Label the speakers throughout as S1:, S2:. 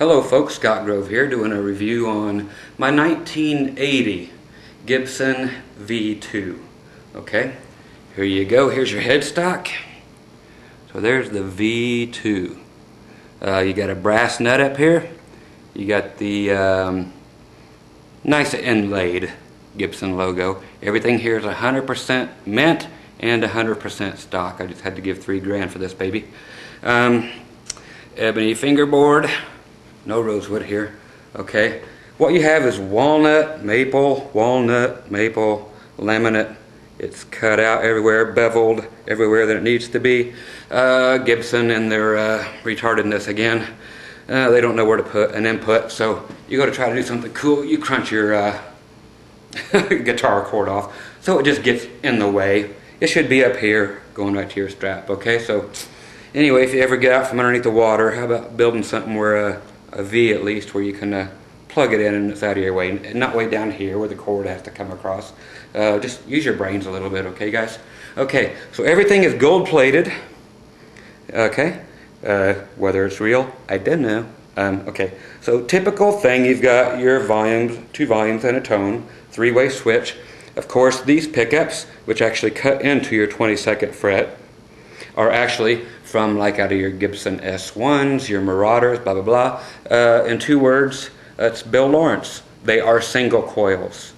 S1: Hello folks, Scott Grove here doing a review on my 1980 Gibson V2. Okay, here you go, here's your headstock. So there's the V2. You got a brass nut up here. You got the nice inlaid Gibson logo. Everything here is 100% mint and 100% stock. I just had to give $3 grand for this baby. Ebony fingerboard. No rosewood here. Okay. What you have is walnut, maple, laminate. It's cut out everywhere, beveled everywhere that it needs to be. Gibson and their retardedness again. They don't know where to put an input, so you go to try to do something cool, you crunch your guitar cord off, so it just gets in the way. It should be up here, going right to your strap. Okay, so anyway, if you ever get out from underneath the water, how about building something where a V at least, where you can plug it in and it's out of your way, and not way down here where the cord has to come across. Just use your brains a little bit, okay guys? Okay, so everything is gold plated. Okay, whether it's real, I don't know. Okay, so typical thing, you've got your volumes, 2 volumes and a tone, 3-way switch. Of course, these pickups, which actually cut into your 22nd fret, are actually from like out of your Gibson S1s, your Marauders, blah blah blah. In 2 words, it's Bill Lawrence. They are single coils.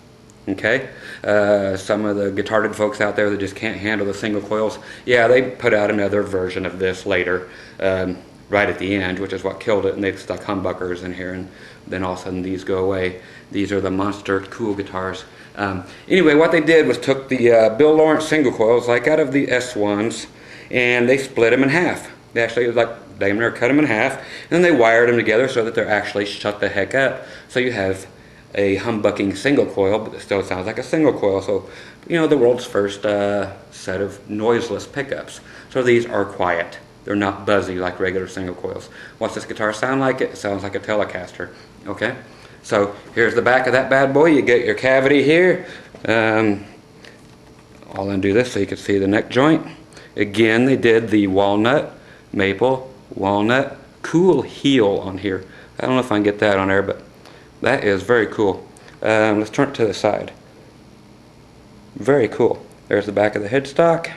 S1: Okay, some of the guitarded folks out there that just can't handle the single coils, yeah, they put out another version of this later, right at the end, which is what killed it, and they've stuck humbuckers in here, and then all of a sudden these go away. These are the monster cool guitars. Anyway, what they did was took the Bill Lawrence single coils, like out of the S1s, and they split them in half. They actually, like, damn near cut them in half, and then they wired them together so that they're actually shut the heck up. So you have a humbucking single coil, but it still sounds like a single coil. So, you know, the world's first set of noiseless pickups. So these are quiet. They're not buzzy like regular single coils. What's this guitar sound like? It sounds like a Telecaster. Okay? So here's the back of that bad boy. You get your cavity here. I'll undo this so you can see the neck joint. Again, they did the walnut, maple, walnut, cool heel on here. I don't know if I can get that on there, but that is very cool. Let's turn it to the side. Very cool. There's the back of the headstock.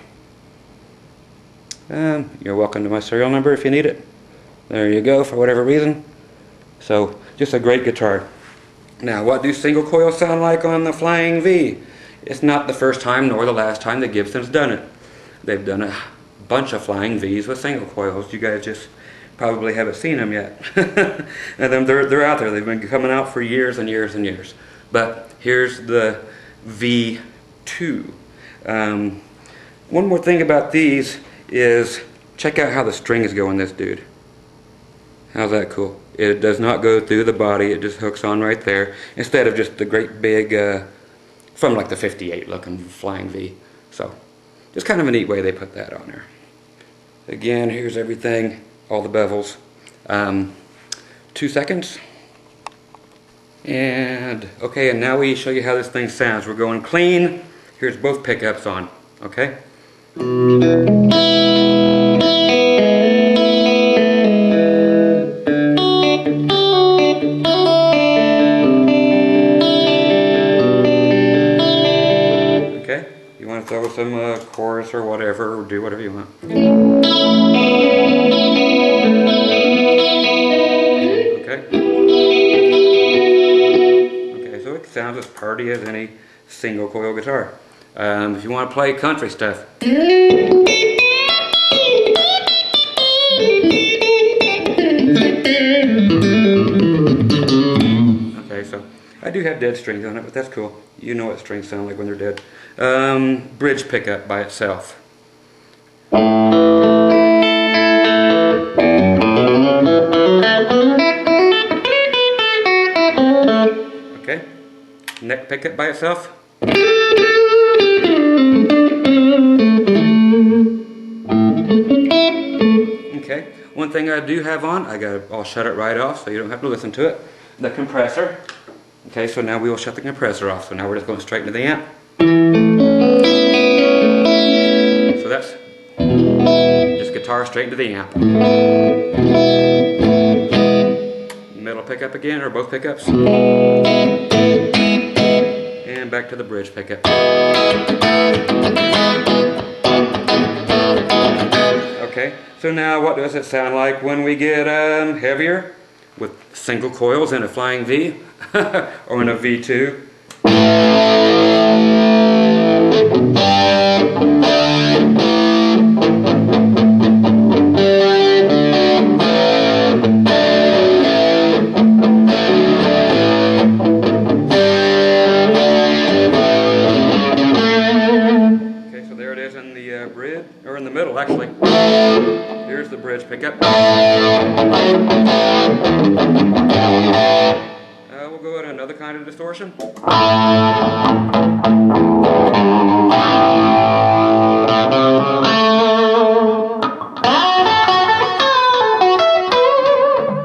S1: You're welcome to my serial number if you need it. There you go, for whatever reason. So, just a great guitar. Now, what do single coils sound like on the Flying V? It's not the first time nor the last time that Gibson's done it. They've done a bunch of Flying V's with single coils. You guys just probably haven't seen them yet. And they're out there. They've been coming out for years and years and years. But here's the V2. One more thing about these is check out how the strings go in this dude. How's that cool? It does not go through the body. It just hooks on right there, instead of just the great big from like the 58 looking Flying V. So just kind of a neat way they put that on there. Again, here's everything, all the bevels. 2 seconds. And okay, and now we show you how this thing sounds. We're going clean. Here's both pickups on. Okay. You want to throw some chorus or whatever, or do whatever you want. Okay. Okay, so it sounds as party as any single coil guitar. If you want to play country stuff. Okay, so I do have dead strings on it, but that's cool. You know what strings sound like when they're dead. Bridge pickup by itself. Okay. Neck pickup by itself. Okay. One thing I do have on, I'll shut it right off so you don't have to listen to it. The compressor. Okay, so now we will shut the compressor off. So now we're just going straight into the amp. So that's just guitar straight into the amp. pickup again, or both pickups. And back to the bridge pickup. Okay, so now what does it sound like when we get heavier with single coils in a flying V or in a V2? Bridge, or in the middle actually. Here's the bridge pickup. We'll go at another kind of distortion.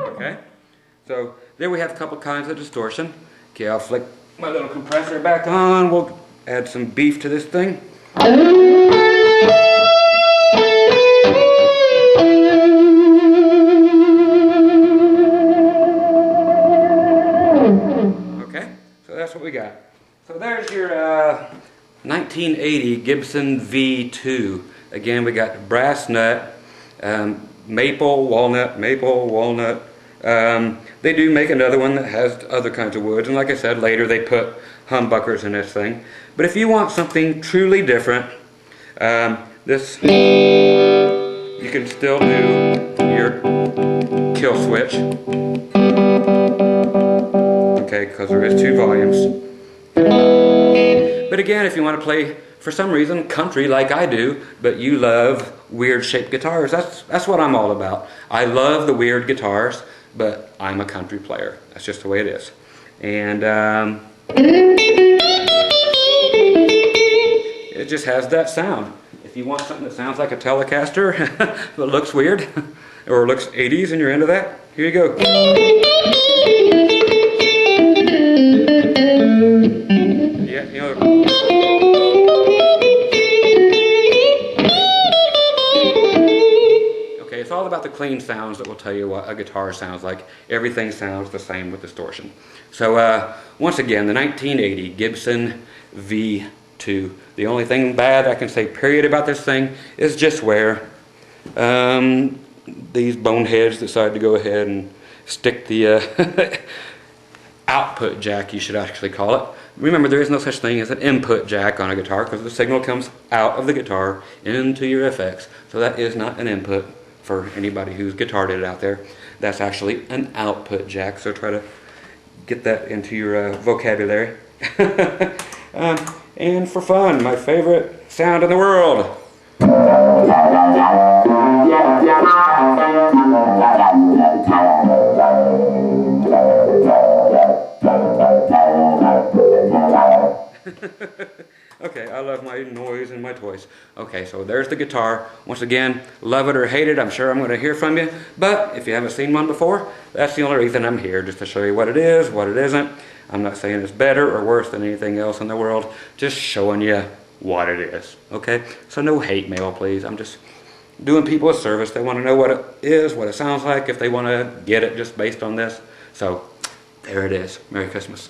S1: Okay, so there we have a couple kinds of distortion. Okay, I'll flick my little compressor back on. We'll add some beef to this thing. That's what we got. So there's your 1980 Gibson V2. Again, we got brass nut, maple, walnut. They do make another one that has other kinds of woods, and like I said, later they put humbuckers in this thing. But if you want something truly different, this, you can still do your kill switch. Okay, because there is 2 volumes. But again, if you want to play, for some reason, country like I do, but you love weird shaped guitars, that's what I'm all about. I love the weird guitars, but I'm a country player. That's just the way it is. And it just has that sound. If you want something that sounds like a Telecaster, but looks weird, or looks 80s and you're into that, here you go. Yeah, you know. Okay, it's all about the clean sounds that will tell you what a guitar sounds like. Everything sounds the same with distortion. So once again, the 1980 Gibson V2. The only thing bad I can say period about this thing is just where these boneheads decide to go ahead and stick the output jack, you should actually call it. Remember, there is no such thing as an input jack on a guitar because the signal comes out of the guitar into your effects. So that is not an input for anybody who's guitared it out there. That's actually an output jack, so try to get that into your vocabulary. And for fun, my favorite sound in the world. Okay, I love my noise and my toys. Okay, so there's the guitar. Once again, love it or hate it, I'm sure I'm going to hear from you. But if you haven't seen one before, that's the only reason I'm here, just to show you what it is, what it isn't. I'm not saying it's better or worse than anything else in the world, just showing you what it is. Okay, so no hate mail, please. I'm just doing people a service. They want to know what it is, what it sounds like, if they want to get it just based on this. So there it is. Merry Christmas.